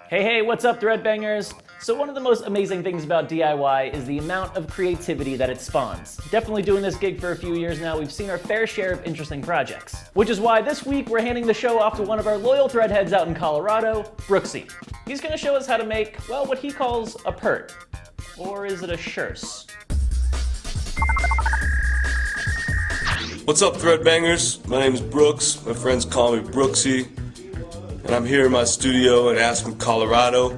Hey, what's up, Threadbangers? So one of the most amazing things about DIY is the amount of creativity that it spawns. Definitely doing this gig for a few years now, we've seen our fair share of interesting projects. Which is why this week we're handing the show off to one of our loyal Threadheads out in Colorado, Brooksy. He's gonna show us how to make, well, what he calls a Purt. Or is it a Schurz? What's up, Threadbangers? My name is Brooks. My friends call me Brooksy. And I'm here in my studio in Aspen, Colorado.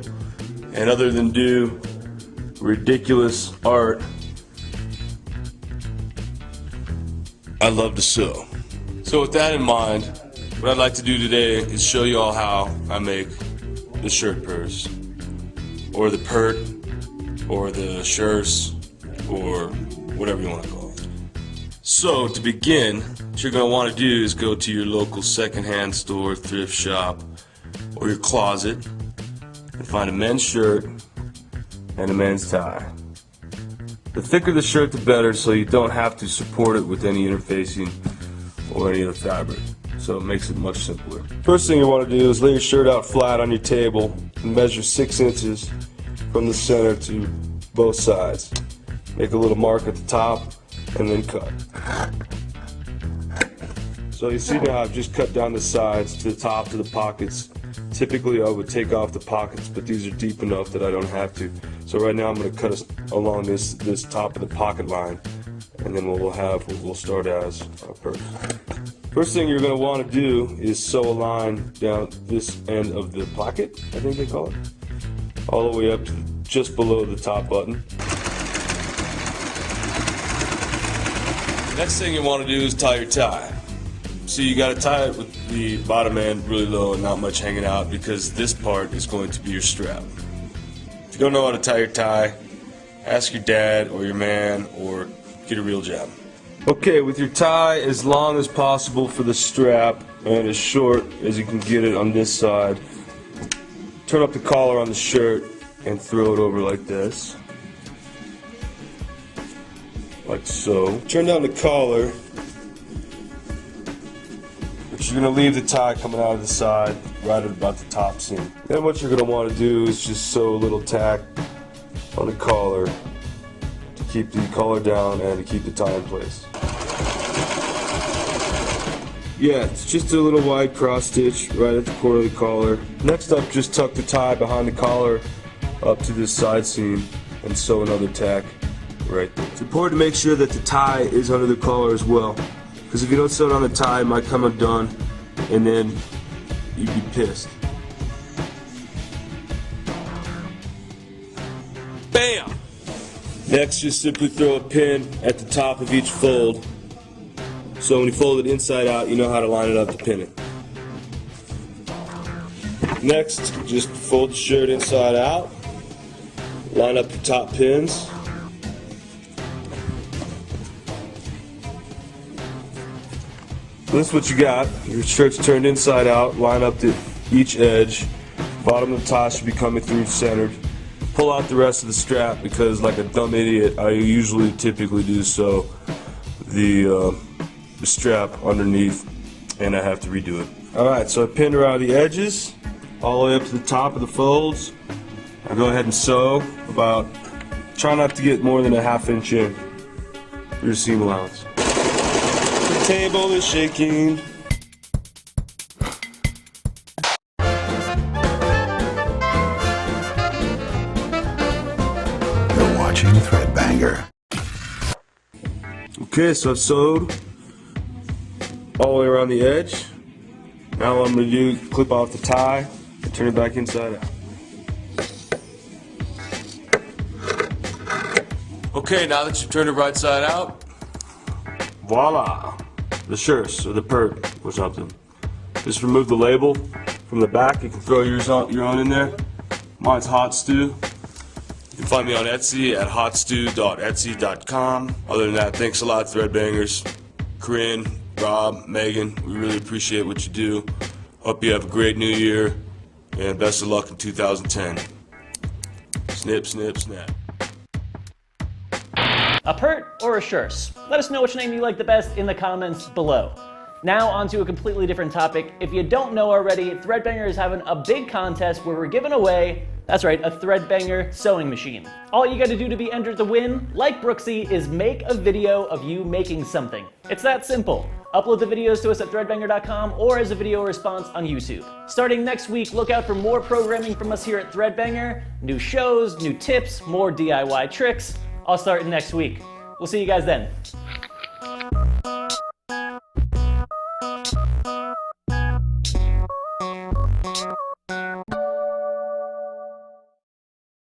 And other than do ridiculous art, I love to sew. So with that in mind, what I'd like to do today is show you all how I make the shirt purse, or the Purt, or the Schurz, or whatever you want to call it. So to begin, what you're going to want to do is go to your local secondhand store, thrift shop, or your closet, and find a men's shirt and a men's tie. The thicker the shirt, the better, so you don't have to support it with any interfacing or any other fabric. So it makes it much simpler. First thing you want to do is lay your shirt out flat on your table and measure 6 inches from the center to both sides. Make a little mark at the top and then cut. So you see now I've just cut down the sides to the top to the pockets. Typically I would take off the pockets, but these are deep enough that I don't have to. So right now I'm going to cut along this top of the pocket line, and then what we'll start as a purse. First thing you're going to want to do is sew a line down this end of the pocket, I think they call it, all the way up to just below the top button. Next thing you want to do is tie your tie. So you got to tie it with the bottom end really low and not much hanging out, because this part is going to be your strap. If you don't know how to tie your tie, ask your dad or your man, or get a real job. Okay, with your tie as long as possible for the strap and as short as you can get it on this side, turn up the collar on the shirt and throw it over like this. Like so. Turn down the collar. But you're going to leave the tie coming out of the side right at about the top seam. Then what you're going to want to do is just sew a little tack on the collar to keep the collar down and to keep the tie in place. Yeah, it's just a little wide cross stitch right at the corner of the collar. Next up, just tuck the tie behind the collar up to this side seam and sew another tack right there. It's important to make sure that the tie is under the collar as well, because if you don't sew it on the tie, it might come undone and then you'd be pissed. Bam! Next, just simply throw a pin at the top of each fold. So when you fold it inside out, you know how to line it up to pin it. Next, just fold the shirt inside out. Line up your top pins. This is what you got. Your shirt's turned inside out. Line up to each edge. Bottom of the tie should be coming through centered. Pull out the rest of the strap, because like a dumb idiot, I typically do so the strap underneath, and I have to redo it. Alright, so I pinned around the edges all the way up to the top of the folds. I'll go ahead and sew about, try not to get more than a ½ inch in for your seam allowance. The table is shaking. You're watching Threadbanger. Okay, so I've sewed all the way around the edge. Now what I'm going to do, clip off the tie and turn it back inside out. Okay, now that you've turned it right side out, voila, the Schurz or the Purt or something. Just remove the label from the back. You can throw your own in there. Mine's HauteStew. You can find me on Etsy at HauteStew.etsy.com. Other than that, thanks a lot, Threadbangers. Corinne, Rob, Megan, we really appreciate what you do. Hope you have a great new year, and best of luck in 2010. Snip, snip, snap. A Purt or a Schurz? Let us know which name you like the best in the comments below. Now onto a completely different topic. If you don't know already, Threadbanger is having a big contest where we're giving away, that's right, a Threadbanger sewing machine. All you gotta do to be entered to win, like Brooksy, is make a video of you making something. It's that simple. Upload the videos to us at threadbanger.com or as a video response on YouTube. Starting next week, look out for more programming from us here at Threadbanger. New shows, new tips, more DIY tricks, all starting next week. We'll see you guys then.